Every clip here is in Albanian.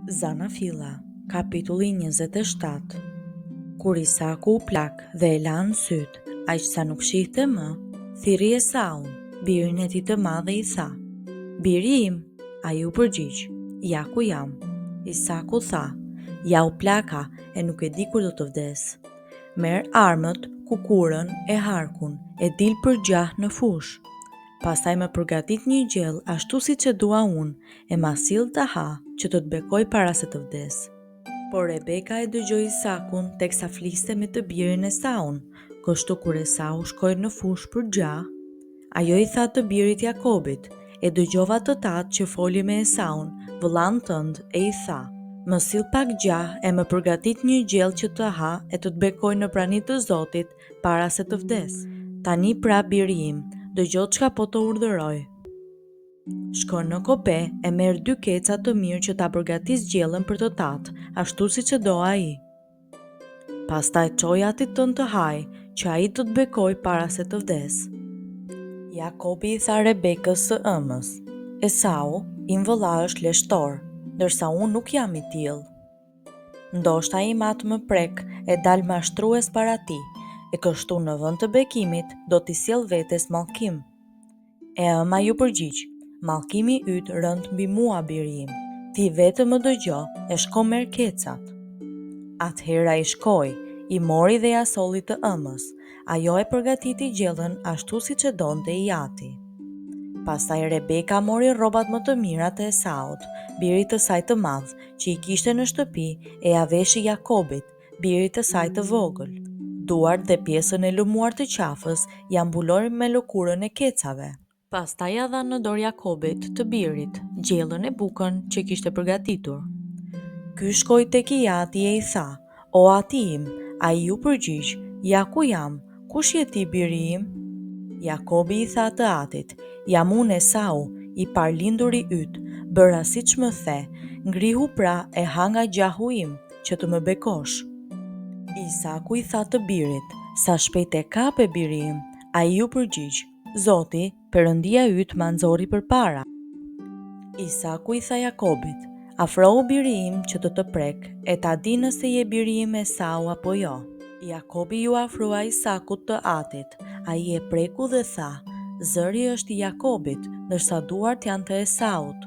Zanafilla, kapitulli 27. Kur Isaku u plak dhe e la në syt, aq sa nuk shihte më, thirri Esaun, birin e tij të madh dhe i tha: "Biri im." Ai u përgjigj: "Ja ku jam." Isaku tha: "Ja u plaka e nuk e di kur do të vdes. Merr armët, kukurën e harkun, e dil për gjah në fush. Pastaj më përgatit një gjell ashtu siç e dua unë, e ma sill ta ha që të bekoj para se të vdes." Por Rebeka e dëgjoi Isakun teksa fliste me të birin Esaun, kështu kur Esau shkoi në fush për gjah, ajo i tha të birit Jakobit: "E dëgjova të tatë që foli me Esaun, vëllain tënd, e i tha: Më sill pak gjah e më përgatit një gjell që të ha e të bekoj në praninë të Zotit para se të vdes. Tani pra biri im, dëgjo çka po të urdhëroj. Shko në kope e merr 2 keca të mirë që ta përgatis gjellën për të tatë, ashtu siç e do ai. Pastaj çoj atit tënd të haj, që ai të bekoj para se të vdes." Jakobi i tha Rebekës së ëmës: "Esau, im vëlla është leshtor, ndërsa unë nuk jam i tillë. Ndoshta i matë më prek e dal mashtrues para ti, e kështu në vend të bekimit do t'i sjell vetes mallkim." E ëma ju përgjigj: "Mallkimi yt rënd mbi mua, biri im. Ti vetëm më dëgjo e shko merr kecat." Atëherë ai shkoi, i mori dhe ja solli të ëmës. Ajo e përgatiti gjellën ashtu siç e donte i ati. Pastaj Rebeka mori rrobat më të mira të Esaut, birit të saj të madh, që i kishte në shtëpi, e ja veshi Jakobit, birit të saj të vogël. Duart dhe pjesën e lëmuar të qafës ja mbuloi me lëkurën e kecave. Pastaj ja dha në dorë Jakobit, të birit, gjellën e bukën që kishte përgatitur. Ky shkoi tek i ati e i tha: "O ati im." Ai u përgjigj: "Ja ku jam, kush je ti, biri im?" Jakobi i tha të atit: "Jam unë Esau, i parlinduri yt, bëra siç më the, ngrihu pra e ha nga gjahu im, që të më bekosh." Isaku i tha të birit: "Sa shpejt e kape, biri im." Ai u përgjigj: "Zoti, Perëndia yt ma nxori përpara." Isaku i tha Jakobit: "Afrohu, biri im, që të prek, e ta di nëse je biri im Esau apo jo." Jakobi ju afrua Isakut të atit. Ai e preku dhe tha: "Zëri është i Jakobit, ndërsa duart janë të Esaut."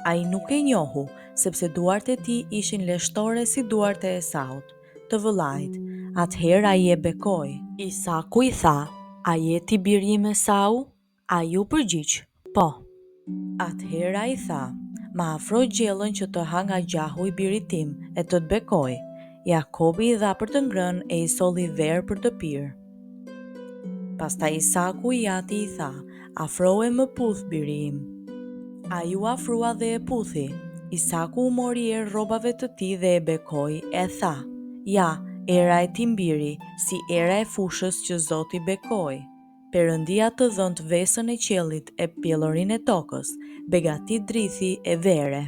Ai nuk e njohu, sepse duart e tij ishin leshtore si duart e Esaut, të vëllait. Atëherë ai e bekoi. Isaku i tha: "A je ti biri im Esau?" Ai u përgjigj: "Po." Atëherë ai tha: "Ma afro gjellën që të ha nga gjahu i birit tim e të bekoj." Jakobi i dha për të ngrënë e i solli verë për të pirë. Pastaj Isaku i ati i tha: "Afrohe më puth, biri im." Ai u afrua dhe e puthi. Isaku u mori erë rrobave të tij dhe e bekoi, e tha: "Ja, era e tim biri, si era e fushës që Zoti bekoi. Perëndia të dhënë vesën e qiellit e pjellërinë e tokës, begatit drithi e vere.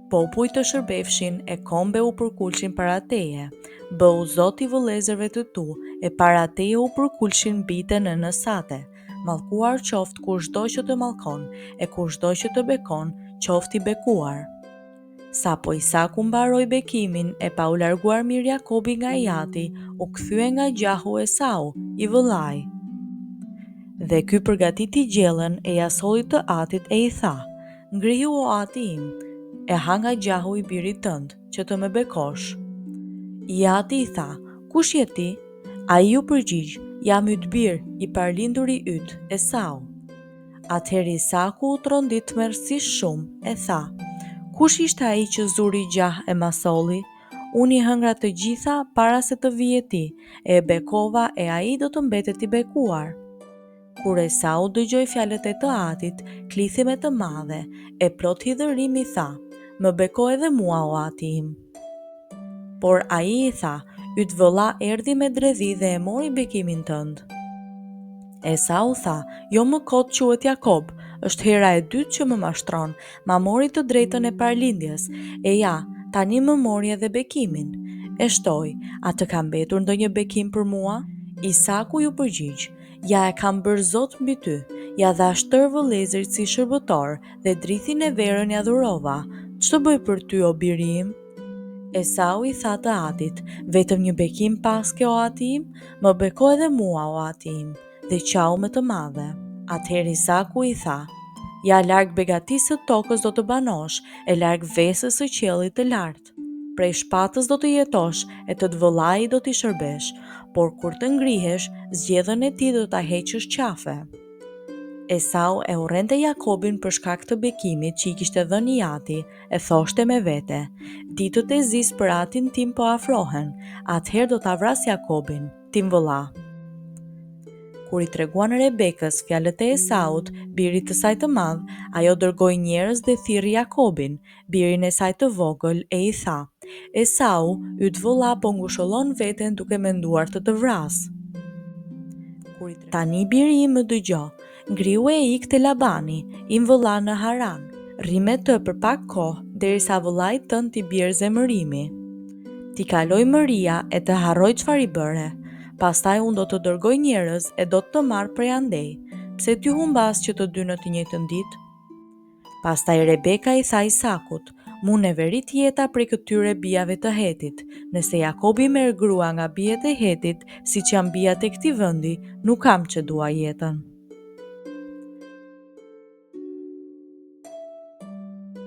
Popujt të shërbefshin e kombe u përkulshin para teje, bëu Zoti vëllezërve të tu, e para teje u përkulshin bite në nësate. Mallkuar qoftë kushdo që të mallkon, e kushdo që të bekon, qoftë i bekuar." Sa po Isaku mbaroi bekimin e pa u larguar mirë Jakobi nga i ati, u kthye nga gjahu Esau, i vëllai. Dhe ky përgatiti gjellën e ja solli të atit e i tha: "Ngrihu, o ati im, e ha nga gjahu i birit tënd, që të më bekosh." I ati i tha: "Kush je ti?" Ai u përgjigj: "Jam yt bir, i parlinduri yt, Esau." Atëherë Isaku u trondit tmerrsisht shumë, e tha: "Kush ishte ai që zuri gjah e ma solli? Unë i hëngra të gjitha para se të vije ti, e bekova e ai do të mbetet i bekuar." Kur Esau dëgjoi fjalët e të atit, klithi me të madhe, e plot hidhërim i tha: "Më beko edhe mua, o ati im." Por ai i tha: "Yt vëlla erdhi me dredhi dhe e mori bekimin tënd." Esau tha: "Jo më kot quhet Jakob, është hera e dytë që më mashtron, ma mori të drejtën e parlindjes, e ja, tani më mori edhe bekimin. E shtoj, a të ka mbetur ndonjë bekim për mua?" Isaku ju përgjigj: "Ja e kam bërë Zot mbi ty, ja dhash tërë vëllezërit si shërbëtor dhe drithin e verën ja dhurova, "Ç'të bëj për ty o biri im?" Esau i tha të atit, "Vetëm një bekim paske o ati im, më beko edhe mua o ati im, dhe qau më të madhe." Atëherë Isaku i tha, "Ja larg begatisë së tokës do të banosh, e larg vesës së qiellit të lartë. Prej shpatës do të jetosh, e të vëllai do t'i shërbesh, por kur të ngrihesh, zgjedhën e ti do ta heqësh qafe." Esau e urrente Jakobin për shkak të bekimit që i kishte dhënë i ati, e thoshte me vete, "Ditët e zis për atin tim po afrohen, atëherë do ta vras Jakobin, tim vëlla." Kur i treguan Rebekës fjalët e Esaut, birit të saj të madh, ajo dërgoi njerëz dhe thirrri Jakobin, birin e saj të vogël, e i tha, "Esau, yt vëlla po ngushëllon veten duke menduar të vrasë. Tani biri im më dëgjo, ngriu e ik te Labani, im vëlla në Haran, rri me të për pak kohë, derisa vëllait tënd t'i bjerë zemërimi. Ti kaloj mëria e të harroj çfarë i bëre. Pastaj unë do të dërgoj njerëz e do të marr prej andej. Pse t'ju humbas që të dy në të njëjtën ditë?" Pastaj Rebeka i tha Isakut, "Mu ne verit jeta prej këtyre bijave të Hetit. Nëse Jakobi merr grua nga bijat e Hetit, siç janë bijat e këtij vendi, nuk kam që dua jetën."